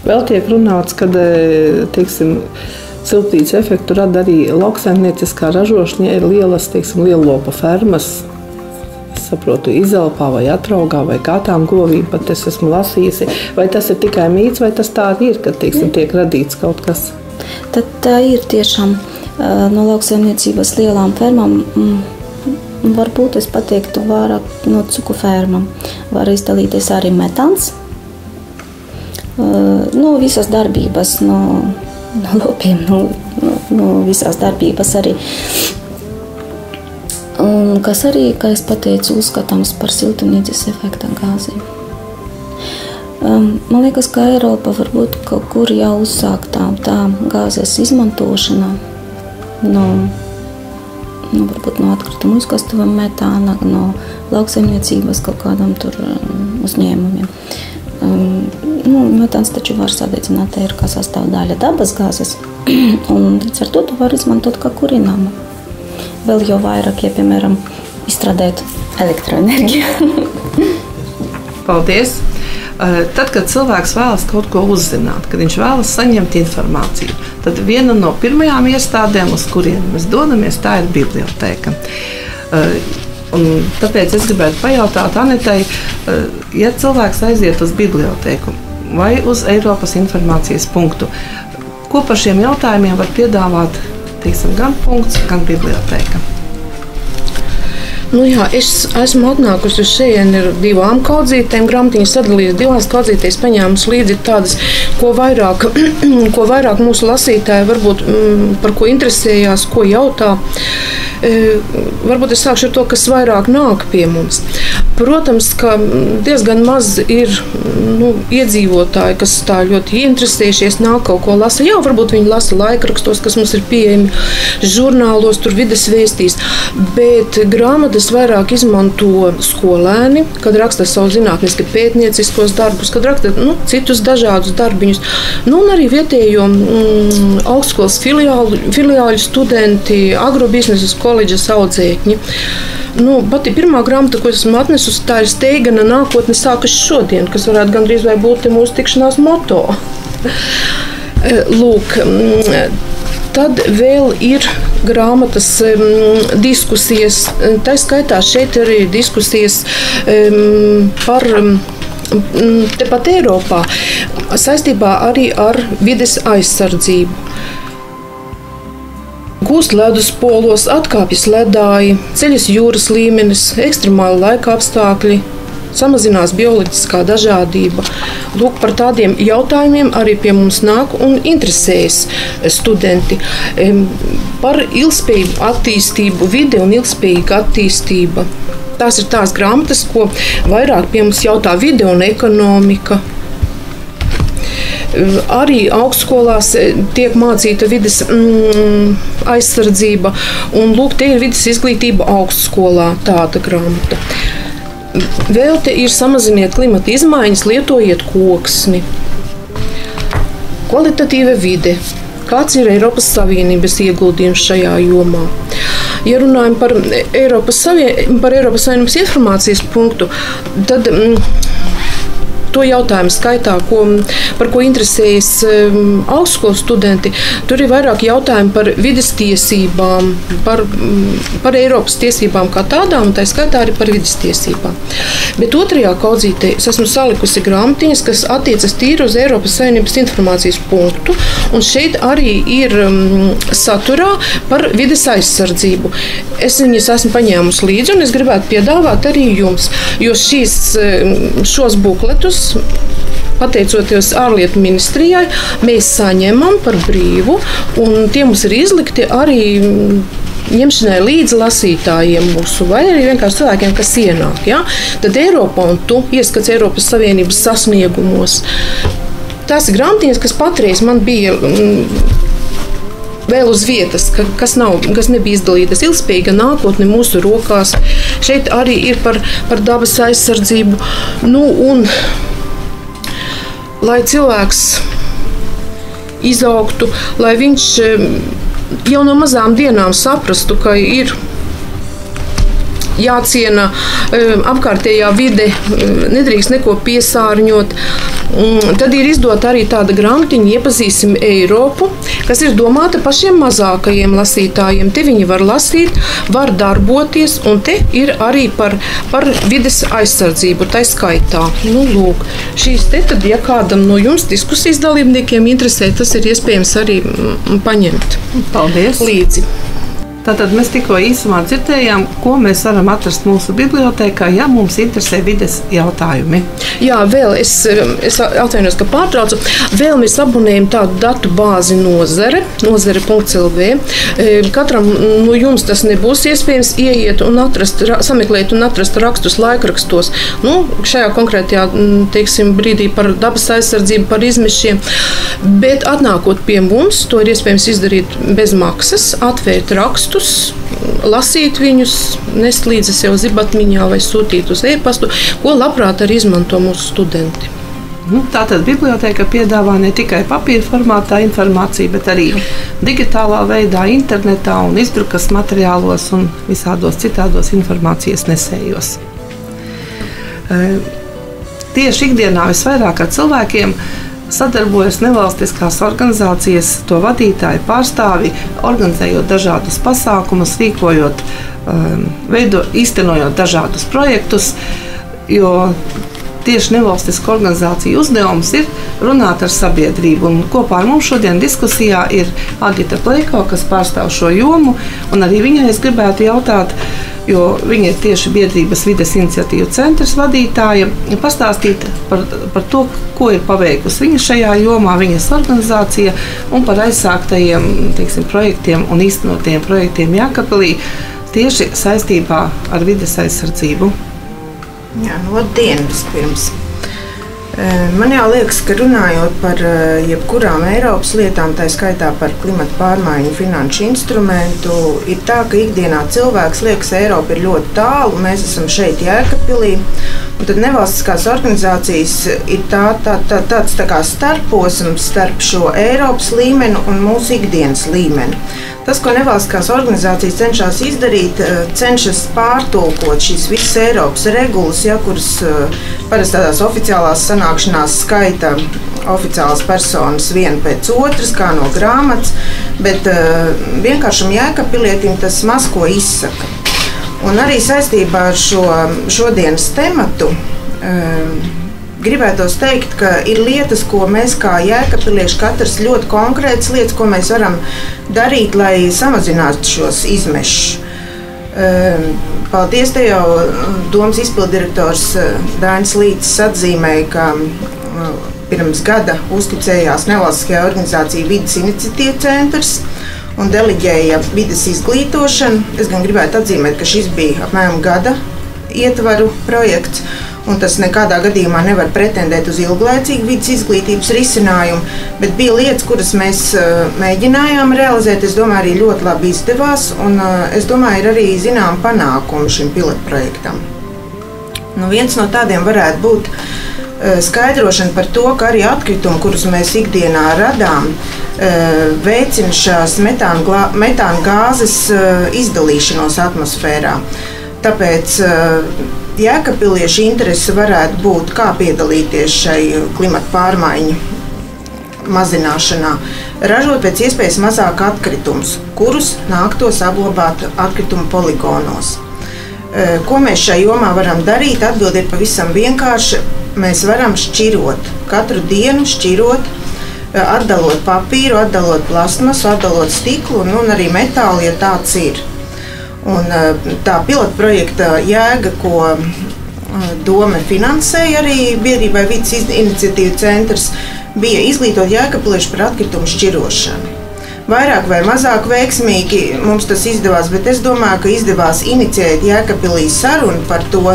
Vēl tiek runāts, ka siltumnīcas efektu rada arī lauksaimnieciskā ražošana, ir lielas, lielopu fermas, es saprotu, Izelpā vai Atraugā vai kā tām govīm, pat es esmu lasījusi. Vai tas ir tikai mīts, vai tas tā ir, ka tiek radīts kaut kas? Tad tā ir tiešām no lauksaimniecības lielām fermām. Varbūt es pateiktu vairāk no cuku fermām. Var izdalīties arī metāns. No visas darbības, no lopiem, no visās darbības arī. Un kas arī, kā es pateicu, uzskatāms par siltumnīcas efekta gāzi. Man liekas, ka Eiropa varbūt kaut kur jau uzsāktā tā gāzes izmantošana, varbūt no atkrituma izgāstuma metāna, no lauksaimniecības kaut kādam tur uzņēmumiem. Metāns taču var sadedzināt, ir kā sastāvdaļa dabas gāzes, un līdz ar to tu var izmantot kā kurināmu. Vēl jau vairāk, ja, piemēram, izstrādāt elektroenerģiju. Paldies! Tad, kad cilvēks vēlas kaut ko uzzināt, kad viņš vēlas saņemt informāciju, tad viena no pirmajām iestādēm, uz kuriem mēs dodamies, tā ir bibliotēka. Un tāpēc es gribētu pajautāt Anetai, ja cilvēks aiziet uz bibliotēku vai uz Eiropas informācijas punktu, ko par šiem jautājumiem var piedāvāt, gan punkts, gan bibliotēka? Es esmu atnākusi uz šejieni ar 2 kaudzītēm, grāmatiņas sadalījusi 2 kaudzītēs, paņēmusi līdzi tādas, ko vairāk mūsu lasītāji varbūt par ko interesējās, ko jautā. Varbūt es sākšu ar to, kas vairāk nāk pie mums. Protams, ka diezgan maz ir iedzīvotāji, kas tā ļoti ieinteresējušies, nāk kaut ko lasa. Jā, varbūt viņi lasa laikrakstos, kas mums ir pieejami, žurnālos, tur vides vēstīs, bet grāmatas vairāk izmanto skolēni, kad raksta savu zinātniski pētnieciskos darbus, kad raksta citus dažādus darbiņus. Un arī vietējo augstskolas filiāļu studenti, agrobiznesas koledžas audzēkņi. Pati pirmā grāmata, ko esmu atnesusi, tā ir Steigana nākotne sākas šodien, kas varētu gandrīz vai būt mūsu tikšanās moto. Lūk, tad vēl ir grāmatas diskusijas. Tā skaitā šeit arī diskusijas par tepat Eiropā saistībā arī ar vides aizsardzību. Gūst ledus polos, atkāpjas ledāji, ceļas jūras līmenis, ekstremāli laika apstākļi, samazinās bioloģiskā dažādība. Lūk, par tādiem jautājumiem arī pie mums nāk un interesējas studenti. Par ilgspējīgu attīstību, vide un ilgspējīga attīstība. Tās ir tās grāmatas, ko vairāk pie mums jautā vide un ekonomika. Arī augstskolās tiek mācīta vides aizsardzība, un lūk, te ir vides izglītība augstskolā, tāda grāmata. Vēl te ir samaziniet klimata izmaiņas, lietojiet koksni. Kvalitatīva vide. Kāds ir Eiropas Savienības ieguldījums šajā jomā? Ja runājam par Eiropas Savienības informācijas punktu, tad to jautājumu skaitā, par ko interesējas augstskolu studenti, tur ir vairāk jautājumu par vides tiesībām, par Eiropas tiesībām kā tādām, un tā skaitā arī par vides tiesībām. Bet otrajā kaudzītē es esmu salikusi grāmatiņas, kas attiecas tīri uz Eiropas Savienības informācijas punktu, un šeit arī ir saturā par vides aizsardzību. Es viņas esmu paņēmusi līdzi, un es gribētu piedāvāt arī jums, jo šos bukletus, pateicoties ārlietu ministrijai, mēs saņemam par brīvu, un tie mums ir izlikti arī ņemšanai līdzi lasītājiem mūsu, vai arī vienkārši cilvēkiem, kas ienāk. Ja? Tad Eiropa un tu ieskats Eiropas Savienības sasniegumos. Tās ir grāmatiņas, kas patreiz man bija vēl uz vietas, kas nebija izdalītas. Ilgspējīga nākotne mūsu rokās. Šeit arī ir par dabas aizsardzību. Un lai cilvēks izaugtu, lai viņš jau no mazām dienām saprastu, ka ir jāciena apkārtējā vide, nedrīkst neko piesārņot. Tad ir izdota arī tāda grāmatiņa Iepazīsim Eiropu, kas ir domāta pašiem mazākajiem lasītājiem. Te viņi var lasīt, var darboties, un te ir arī par vides aizsardzību, tai skaitā. Lūk, šīs te tad, ja kādam no jums diskusijas dalībniekiem interesē, tas ir iespējams arī paņemt. Paldies! Līdzi. Tātad mēs tikko īsumā dzirdējām, ko mēs varam atrast mūsu bibliotēkā, ja mums interesē vides jautājumi. Jā, vēl es atvainojos, ka pārtraucu. Vēl mēs abonējam tādu datu bāzi nozare.lv. Katram no jums tas nebūs iespējams ieiet un sameklēt un atrast rakstus laikrakstos. Šajā konkrētajā, brīdī par dabas aizsardzību, par izmešiem. Bet atnākot pie mums, to ir iespējams izdarīt bez maksas, atvērt rakstus, lasīt viņus, nest līdzi sev zibatmiņā vai sūtīt uz e-pastu, ko labprāt arī izmanto mūsu studenti. Tātad bibliotēka piedāvā ne tikai papīra formātā informāciju, bet arī digitālā veidā, internetā un izdrukas materiālos un visādos citādos informācijas nesējos. Tieši ikdienā visvairāk ar cilvēkiem sadarbojas nevalstiskās organizācijas, to vadītāji, pārstāvi, organizējot dažādus pasākumus, rīkojot, īstenojot dažādus projektus, jo tieši nevalstisko organizāciju uzdevums ir runāt ar sabiedrību. Un kopā ar mums šodien diskusijā ir Agita Pleiko, kas pārstāv šo jomu, un arī viņai es gribētu jautāt, jo viņa ir tieši biedrības vides iniciatīvu centrs vadītāja, pastāstīt par to, ko ir paveikusi viņa šajā jomā, viņas organizācija, un par aizsāktajiem, projektiem un īstenotiem projektiem Jēkabpilī tieši saistībā ar vides aizsardzību. Jā, labdien vispirms. Man jau liekas, ka runājot par jebkurām Eiropas lietām, tā skaitā par klimata pārmaiņu finanšu instrumentu, ir tā, ka ikdienā cilvēks liekas, Eiropa ir ļoti tālu, mēs esam šeit Jēkabpilī, un tad nevalstiskās organizācijas ir tāds tā kā starposms starp šo Eiropas līmeni un mūsu ikdienas līmeni. Tas, ko nevalstiskās organizācijas cenšas izdarīt, cenšas pārtulkot šīs visas Eiropas regulas, kuras parasti tādās oficiālās sanākšanās skaita oficiālas personas viena pēc otras, kā no grāmatas, bet vienkāršam jēkabpilietim tas maz ko izsaka. Un arī saistībā ar šodienas tematu gribētos teikt, ka ir lietas, ko mēs kā jēkabpilieši katrs ļoti konkrētas lietas, ko mēs varam darīt, lai samazinātu šos izmešus. Paldies, te jau domas izpilddirektors Dainis Līcis atzīmēja, ka pirms gada uzticējās nevalstiskajā organizācijā Vides iniciatīva centrs un deleģēja vides izglītošanu. Es gan gribētu atzīmēt, ka šis bija apmēram gada ietvaru projekts, un tas nekādā gadījumā nevar pretendēt uz ilglaicīgu vides izglītības risinājumu, bet bija lietas, kuras mēs mēģinājām realizēt. Es domāju, arī ļoti labi izdevās, un es domāju, ir arī zinām panākumi šim pilotprojektam. Viens no tādiem varētu būt skaidrošana par to, ka arī atkritumi, kurus mēs ikdienā radām, veicina šās metāna gāzes izdalīšanos atmosfērā. Tāpēc jēkabpiliešu interese varētu būt, kā piedalīties šai klimata pārmaiņu mazināšanā, ražot pēc iespējas mazāk atkritumus, kurus nāktos apglabāt atkritumu poligonos. Ko mēs šajā jomā varam darīt? Atbilde ir pavisam vienkārša. Mēs varam šķirot, katru dienu šķirot, atdalot papīru, atdalot plastmasu, atdalot stiklu un arī metālu, ja tāds ir. Un tā pilotprojekta jēga, ko doma finansēja arī biedrībai Vides iniciatīva centrs, bija izglītot jēkabpiliešu par atkritumu šķirošanu. Vairāk vai mazāk veiksmīgi mums tas izdevās, bet es domāju, ka izdevās inicijēt Jēkabpilī sarunu par to,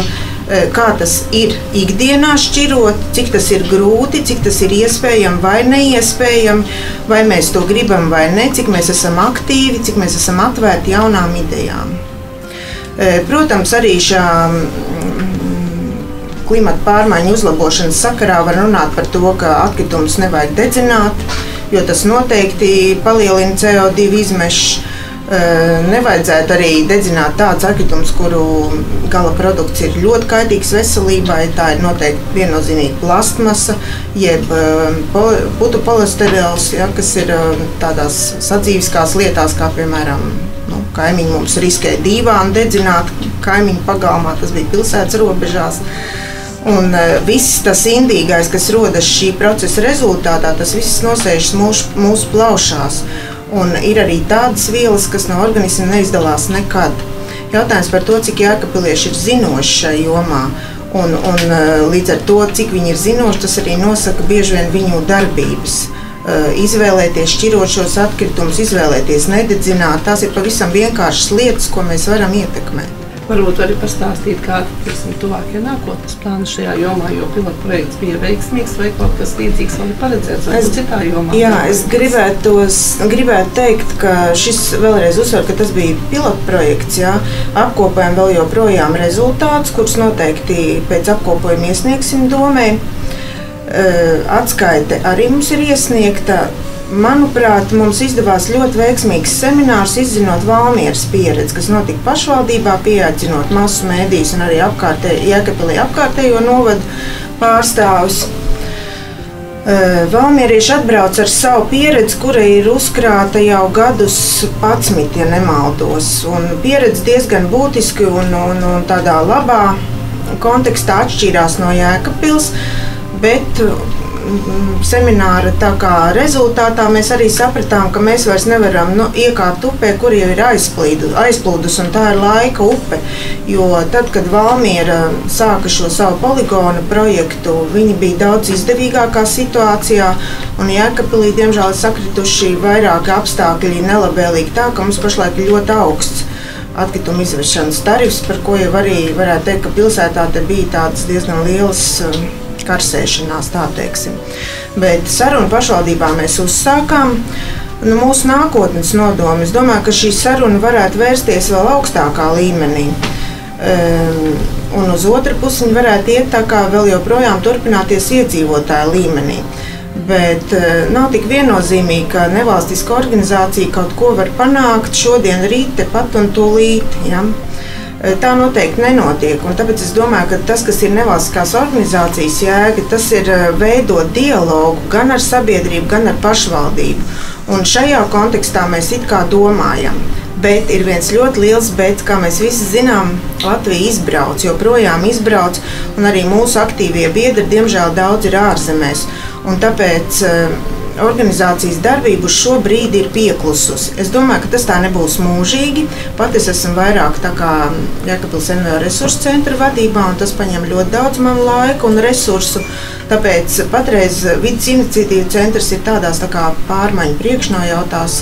kā tas ir ikdienā šķirot, cik tas ir grūti, cik tas ir iespējami vai neiespējami, vai mēs to gribam vai ne, cik mēs esam aktīvi, cik mēs esam atvērti jaunām idejām. Protams, arī šā klimata pārmaiņu uzlabošanas sakarā var runāt par to, ka atkritumus nevajag dedzināt, jo tas noteikti palielina CO2 izmešus. Nevajadzētu arī dedzināt tādus atkritumus, kuru gala produkts ir ļoti kaitīgs veselībai. Tā ir noteikti viennozīmīgi plastmasa, jeb putupolisterols, kas ir tādās sadzīviskās lietās, kā piemēram kaimiņi mums riskē dīvānu dedzināt kaimiņu pagalmā, tas bija pilsētas robežās. Un viss tas indīgais, kas rodas šī procesa rezultātā, tas viss nosēžas mūsu plaušās. Un ir arī tādas vielas, kas no organisma neizdalās nekad. Jautājums par to, cik jēkabpilieši ir zinoši šajā jomā. Un līdz ar to, cik viņi ir zinoši, tas arī nosaka bieži vien viņu darbības. Izvēlēties šķirot šos atkritumus, izvēlēties nededzināt. Tās ir pavisam vienkāršas lietas, ko mēs varam ietekmēt. Varbūt arī pastāstīt, kādi ir tuvākie nākotnes plāni šajā jomā, jo pilotprojekts bija veiksmīgs, vai kaut kas līdzīgs vēl ir paredzēts, vai citā jomā? Jā, es gribētu teikt, ka šis vēlreiz uzsver, ka tas bija pilotprojekts, jā. Apkopējam vēl joprojām rezultātus, kurus noteikti pēc apkopojuma iesniegsim domai. Atskaite arī mums ir iesniegta. Manuprāt, mums izdevās ļoti veiksmīgs seminārs, izzinot Valmieras pieredzi, kas notika pašvaldībā, pieaicinot masu mēdījus un arī Jēkabpilī apkārtējo novadu pārstāvus. Valmierieši atbrauc ar savu pieredzi, kura ir uzkrāta jau gadus 11, ja nemaldos. Un pieredze diezgan būtiski un tādā labā kontekstā atšķīrās no Jēkabpils, bet semināra rezultātā mēs arī sapratām, ka mēs vairs nevaram iekāpt upē, kur jau ir aizplūdus, un tā ir laika upe. Jo tad, kad Valmiera sāka šo savu poligonu projektu, viņi bija daudz izdevīgākā situācijā, un Jēkabpilī, diemžēl, sakrituši vairāki apstākļi nelabvēlīgi tā, ka mums pašlaik ir ļoti augsts atkritumu izvešanas tarifs, par ko jau arī varētu teikt, ka pilsētā te bija tādas diezgan lielas karsēšanās, tā teiksim. Bet sarunu pašvaldībā mēs uzsākām. Mūsu nākotnes nodomi, es domāju, ka šī saruna varētu vērsties vēl augstākā līmenī. Un uz otru pusi viņi varētu iet tā kā vēl joprojām turpināties iedzīvotāju līmenī. Bet nav tik viennozīmīgi, ka nevalstiska organizācija kaut ko var panākt šodien, rīt, tepat un tūlīt. Ja? Tā noteikti nenotiek. Un tāpēc es domāju, ka tas, kas ir nevalstiskās organizācijas jēga, tas ir veidot dialogu gan ar sabiedrību, gan ar pašvaldību. Un šajā kontekstā mēs it kā domājam. Bet ir viens ļoti liels bet, kā mēs visi zinām, Latvija izbrauc, joprojām izbrauc, un arī mūsu aktīvie biedri, diemžēl, daudz ir ārzemēs. Un tāpēc organizācijas darbība uz šo brīdi ir pieklususi. Es domāju, ka tas tā nebūs mūžīgi. Pat es esmu vairāk tā kā Jēkabpils NVO resursu centra vadībā, un tas paņem ļoti daudz manu laiku un resursu. Tāpēc patreiz vidas iniciatīva centrs ir tādās tā kā pārmaiņu priekšnojautās,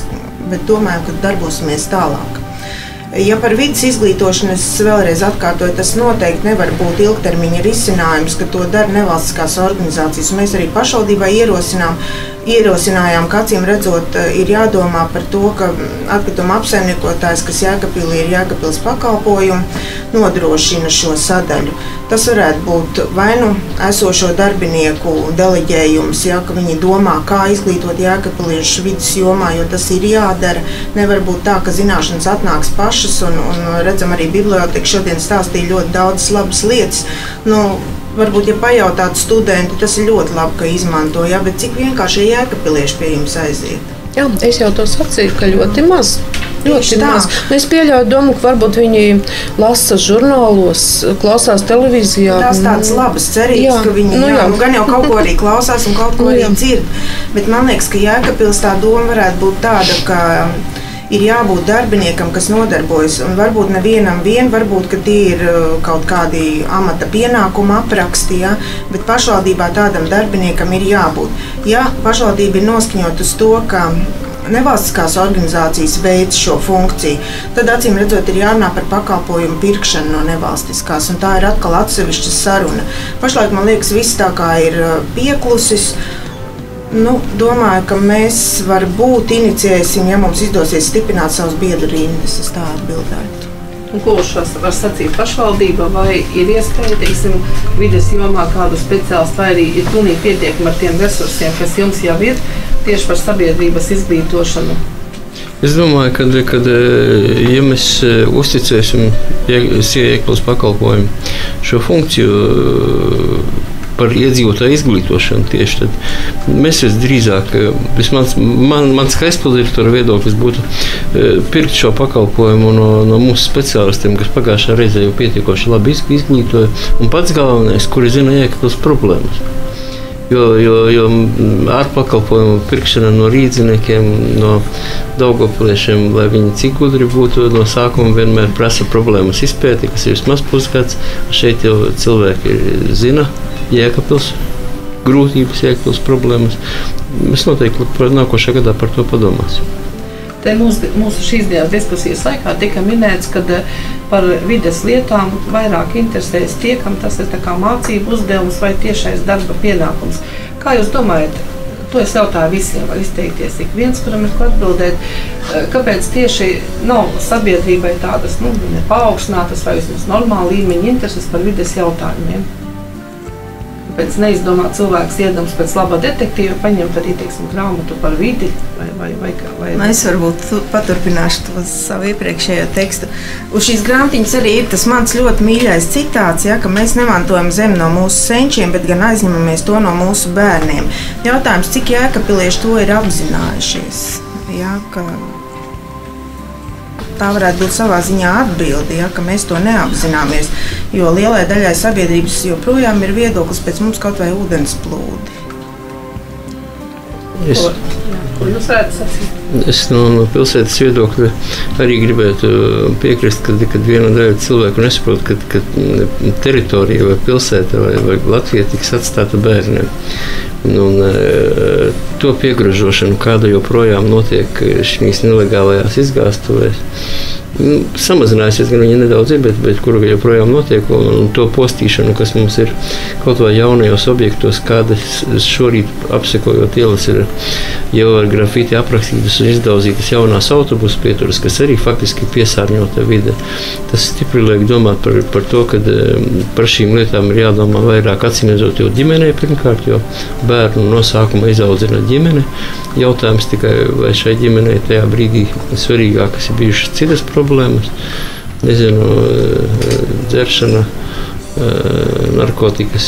bet domājam, ka darbosimies tālāk. Ja par vidas izglītošanu es vēlreiz atkārtoju, tas noteikti nevar būt ilgtermiņa risinājums, ka to dara nevalstiskās organizācijas. Mēs arī pašvaldībā ierosinājām, ka acīm redzot ir jādomā par to, ka atkrituma apsaimniekotājs, kas Jēkabpilī ir Jēkabpils pakalpojumi, nodrošina šo sadaļu. Tas varētu būt vai nu esošo darbinieku deleģējums, ja, ka viņi domā, kā izglītot jēkabpiliešu vidas jomā, jo tas ir jādara. Nevar būt tā, ka zināšanas atnāks pašas, un redzam arī biblioteka šodien stāstīja ļoti daudzas labas lietas. Varbūt, ja pajautātu studenti, tas ir ļoti labi, ka izmanto, ja, bet cik vienkārši jēkabpilieši pie jums aiziet? Jā, es jau to sacīju, ka ļoti maz. Ļoti maz. Es pieļauju domu, ka varbūt viņi lasa žurnālos, klausās televīzijā. Tās tādas labas cerības, ka viņi gan jau kaut ko arī klausās un kaut ko arī dzird. Bet man liekas, ka Jēkabpils tā doma varētu būt tāda, ka ir jābūt darbiniekam, kas nodarbojas. Un varbūt nevienam varbūt, ka tie ir kaut kādi amata pienākuma apraksti, ja? Bet pašvaldībā tādam darbiniekam ir jābūt. Ja pašvaldība ir noskaņot uz to, ka nevalstiskās organizācijas veic šo funkciju, tad acīm redzot ir jārunā par pakalpojumu pirkšanu no nevalstiskās, un tā ir atkal atsevišķa saruna. Pašlaik, man liekas, viss tā kā ir pieklusis. Domāju, ka mēs varbūt inicijēsim, ja mums izdosies stiprināt savus biedru rindas, es tā atbildētu. Un ko var sacīt pašvaldība, vai ir iespēja, vides jomā kādu speciālistu, vai arī ir pilnīgi pietiekami ar tiem resursiem, kas jums jau ir tieši par sabiedrības izglītošanu? Es domāju, ka ja mēs uzticēsim Jēkabpils pakalpojumu šo funkciju par iedzīvotāju izglītošanu tieši tad mēs drīzāk, mans kā aizpilddirektora viedoklis būtu pirkt šo pakalpojumu no mūsu speciālistiem, kas pagājušā reizē jau pietiekoši labi izglītoja, un pats galvenais, kuri zina Jēkabpils problēmas. Jo ārpakalpojumu pirkšana no rīdziniekiem, no daugavpiliešiem, lai viņi cik gudri būtu, no sākuma vienmēr prasa problēmas izpēti, kas ir vismaz pusgads. Šeit jau cilvēki zina Jēkabpils grūtības, Jēkabpils problēmas. Mēs noteikti nākošā gadā par to padomāsim. Te mūsu šīs dienas diskusijas laikā tika minēts, ka par vides lietām vairāk interesēs tie, kam tas ir tā kā mācību uzdevums vai tiešais darba pienākums. Kā jūs domājat, to es jautāju visiem, var izteikties ik viens, kuram ir ko atbildēt, kāpēc tieši nav sabiedrībai tādas paaugstātas vai vismaz normāla līmeņa intereses par vides jautājumiem? Kāpēc neizdomāt cilvēks iedams pēc laba detektīva, paņemt arī, grāmatu par vidi vai... Es varbūt paturpināšu to savu iepriekšējo tekstu. Uz šīs grāmatiņas arī ir tas mans ļoti mīļais citāts, ja, ka mēs nemantojam zemi no mūsu senčiem, bet gan aizņemamies to no mūsu bērniem. Jautājums, cik jēkabpilieši to ir apzinājušies? Ja, ka tā varētu būt savā ziņā atbildi, ja, ka mēs to neapzināmies, jo lielai daļai sabiedrības joprojām ir viedoklis pēc mums kaut vai ūdens plūdi. Ko jūs varētu sacīt? Es no pilsētas viedokļa arī gribētu piekrist, kad viena daļa cilvēku nesaprot, ka teritorija vai pilsēta vai Latvija tiks atstāta bērniem. Un to piegražošanu, kāda joprojām notiek šīs nelegālajās izgāstuvēs, samazinājusies, gan viņa nedaudz ir, bet kura joprojām notiek, un to postīšanu, kas mums ir kaut vai jaunajos objektos, kādas šorīt apsekojot ielas ir jau ar grafiti aprakstītas un izdauzītas jaunās autobusu pieturas, kas arī faktiski piesārņota vide. Tas stipri liek domāt par to, ka par šīm lietām ir jādomā vairāk atsimedzot jau ģimenē pirmkārt, jo bērnu no sākuma izaudzina ģimene. Jautājums tikai, vai šai ģimenei tajā brīdī svarīgākas ir bijušas citas problēmas. nezinu, dzeršana, narkotikas,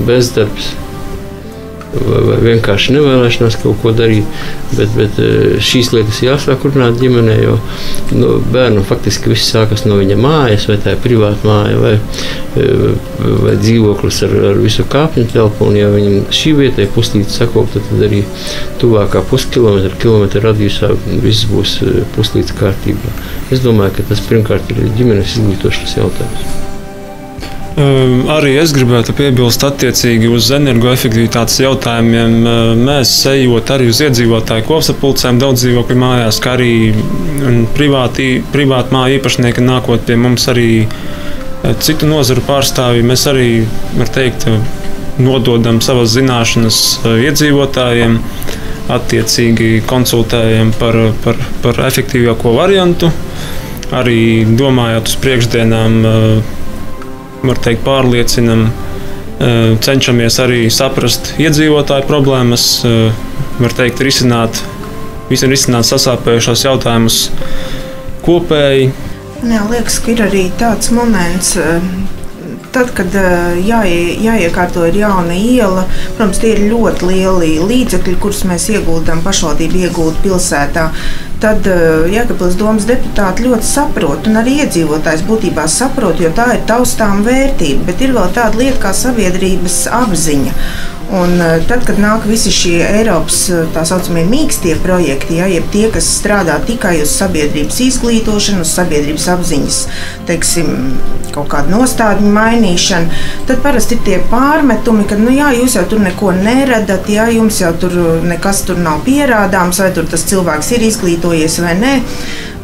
bezdarbs. Vai vienkārši nevēlēšanās kaut ko darīt, bet šīs lietas jāsāk runāt ģimenē, jo bērnu faktiski viss sākas no viņa mājas, vai tā ir privāta māja, vai dzīvoklis ar visu kāpņu telpu, un ja viņam šī vieta ir puslīdz sakopta, tad arī tuvākā kilometra radījusā viss būs puslīdz kārtībā. Es domāju, ka tas pirmkārt ir ģimenes izglītošanas jautājums. Arī es gribētu piebilst attiecīgi uz energoefektivitātes jautājumiem. Mēs ejot arī uz iedzīvotāju kopsapulcēm daudz dzīvokļu mājās, kā arī privāti māju īpašnieki nākot pie mums arī citu nozaru pārstāvji. Mēs arī, var teikt, nododam savas zināšanas iedzīvotājiem, attiecīgi konsultējam par efektīvāko variantu, arī domājot uz priekšdienām, var teikt, pārliecinam, cenšamies arī saprast iedzīvotāju problēmas, var teikt, risināt sasāpējušos jautājumus kopēji. Man liekas, ka ir arī tāds moments, tad, kad jāiekārto ir jauna iela, protams, tie ir ļoti lieli līdzekļi, kurus mēs ieguldam, pašvaldība iegulda pilsētā. Tad Jēkabpils domas deputāti ļoti saprot, un arī iedzīvotājs būtībā saprot, jo tā ir taustām vērtība, bet ir vēl tāda lieta kā sabiedrības apziņa. Un tad, kad nāk visi šie Eiropas tā saucamie mīkstie projekti, jeb tie, kas strādā tikai uz sabiedrības izglītošanu, uz sabiedrības apziņas, teiksim, kaut kādu nostādņu mainīšanu, tad parasti ir tie pārmetumi, ka, jūs jau tur neko neredat, jums jau tur nekas tur nav pierādāms, vai tur tas cilvēks ir izglītojies vai nē.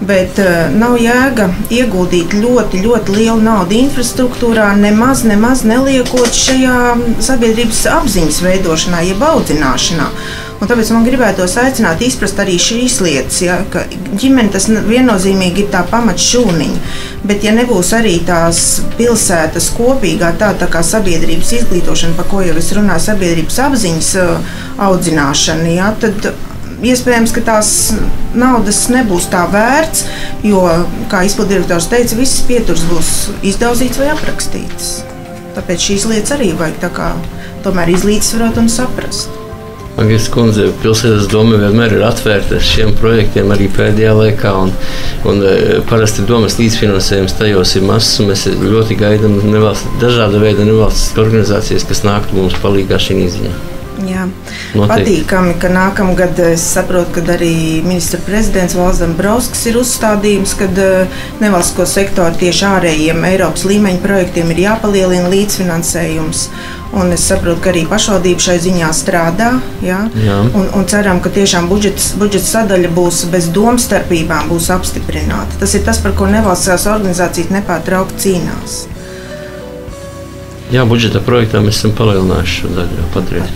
Bet nav jēga ieguldīt ļoti, ļoti lielu naudu infrastruktūrā, nemaz neliekot šajā sabiedrības apziņas veidošanā, jeb audzināšanā. Un tāpēc man gribētos aicināt izprast arī šīs lietas, ka ģimene tas viennozīmīgi ir tā pamatšūniņa, bet ja nebūs arī tās pilsētas kopīgā tā kā sabiedrības izglītošana, par ko jau es runāju, sabiedrības apziņas audzināšana, tad iespējams, ka tās naudas nebūs tā vērts, jo, kā izpilddirektors teica, visas pieturas būs izdauzīts vai aprakstīts. Tāpēc šīs lietas arī vajag tā kā tomēr izlīdzsvarot un saprast. Agnes kundze, pilsētas doma vienmēr ir atvērta šiem projektiem arī pēdējā laikā, un parasti domas līdzfinansējums tajos ir mazs, un mēs ļoti gaidām dažāda veida nevalstiskas organizācijas, kas nāktu mums palīgā šī ziņā. Jā, patīkami, ka nākamgad es saprotu, ka arī ministra prezidents Valds Dombrovskis ir uzstādījums, kad nevalstisko sektoru tieši ārējiem Eiropas līmeņa projektiem ir jāpalielina līdzfinansējums. Un es saprotu, ka arī pašvaldība šai ziņā strādā, un ceram, ka tiešām budžeta sadaļa būs bez domstarpībām būs apstiprināta. Tas ir tas, par ko nevalstiskās organizācijas nepārtraukti cīnās. Jā, budžeta projektā mēs esam palielinājuši šo daļu patreiz.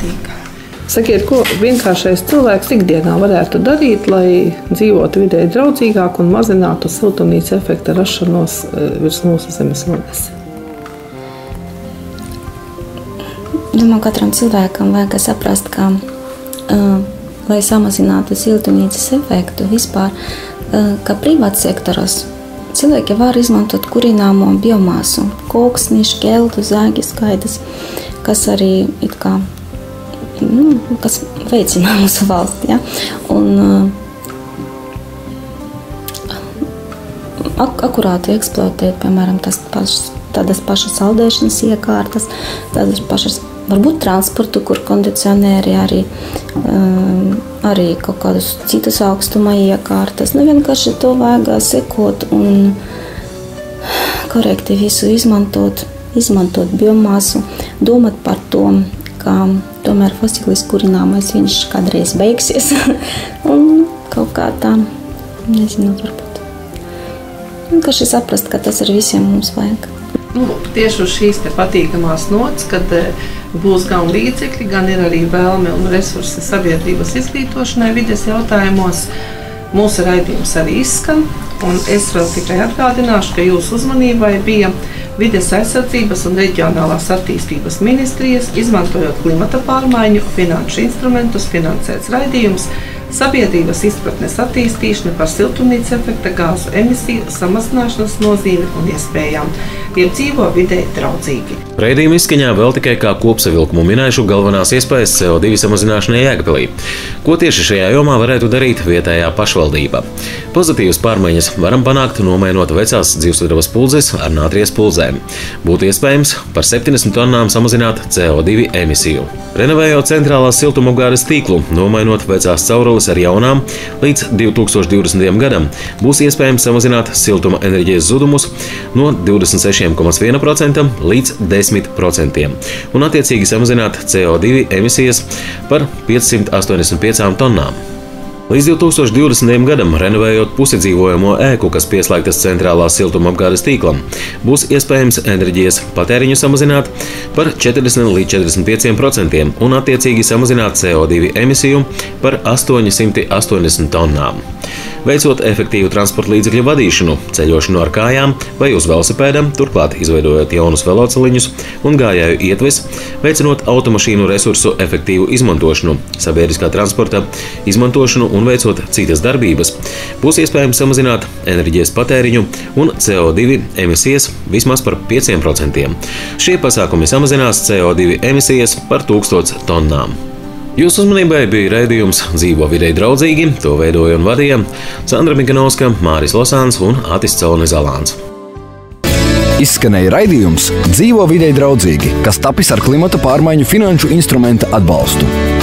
Sakiet, ko vienkāršais cilvēks ikdienā varētu darīt, lai dzīvotu vidēji draudzīgāk un mazinātu siltumnīca efekta rašanos virs mūsu zemeslodes? Domāju, katram cilvēkam vajag saprast, ka, lai samazinātu siltumnīcas efektu vispār, ka privāts sektoros cilvēki var izmantot kurināmo biomasu, koksni, šķeldu, zāģi skaidrs, kas arī kas veicina mūsu valsti. Ja? Un akurāti eksploatēt, piemēram, tādas pašas saldēšanas iekārtas, tādas pašas, varbūt transportu, kur kondicionēri arī kaut kādus citus augstuma iekārtas. Vienkārši to vajag sekot un korekti visu izmantot biomasu, domāt par to, ka tomēr fosilis kurināmais viņš kādreiz beigsies un kaut kā tā, varbūt. Vienkārši saprast, ka tas ir visiem mums vajag. Tieši uz šīs patīkamās nots, kad būs gan līdzekļi, gan ir arī vēlme un resursi sabiedrības izglītošanai vides jautājumos. Mūsu raidījums arī izskan, un es vēl tikai atgādināšu, ka jūsu uzmanībai bija Vides aizsardzības un reģionālās attīstības ministrijas, izmantojot klimata pārmaiņu finanšu instrumentus, finansēts raidījums sabiedrības izpratnes attīstīšana par siltumnīca efekta gāzu emisiju samazināšanas nozīmi un iespējām, jeb dzīvo videi draudzīgi. Raidījuma izskaņā vēl tikai kā kopsavilkumu minēšu galvenās iespējas CO2 samazināšanai Jēkabpilī. Ko tieši šajā jomā varētu darīt vietējā pašvaldība? Pozitīvas pārmaiņas varam panākt, nomainot vecās dzīvsudrabas puldzes ar nātrijas puldzēm. Būtu iespējams par 70 tonnām samazināt CO2 emisiju. Renovējot centrālās siltumapgādes tīklu, nomainot vecās caurules ar jaunām, līdz 2020. gadam būs iespējams samazināt siltuma enerģijas zudumus no 26,1% līdz 10% un attiecīgi samazināt CO2 emisijas par 585 tonnām. Līdz 2020. gadam, renovējot pusi dzīvojamo ēku, kas pieslēgtas centrālās siltumapgādes tīklam, būs iespējams enerģijas patēriņu samazināt par 40 līdz 45% un attiecīgi samazināt CO2 emisiju par 880 tonnām. Veicot efektīvu transporta līdzekļu vadīšanu, ceļošanu ar kājām vai uz velosipēdam, turklāt izveidojot jaunus veloceliņus un gājēju ietves, veicinot automašīnu resursu efektīvu izmantošanu, sabiedriskā transporta izmantošanu un veicot citas darbības, būs iespējams samazināt enerģijas patēriņu un CO2 emisijas vismaz par 5%. Šie pasākumi samazinās CO2 emisijas par 1000 tonnām. Jūsu uzmanībai bija raidījums Dzīvo videi draudzīgi, to veidoja un vadīja Sandra Mikanovska, Māris Losāns un Atis Cauni-Zalāns. Izskanēja raidījums Dzīvo videi draudzīgi, kas tapis ar klimata pārmaiņu finanšu instrumenta atbalstu.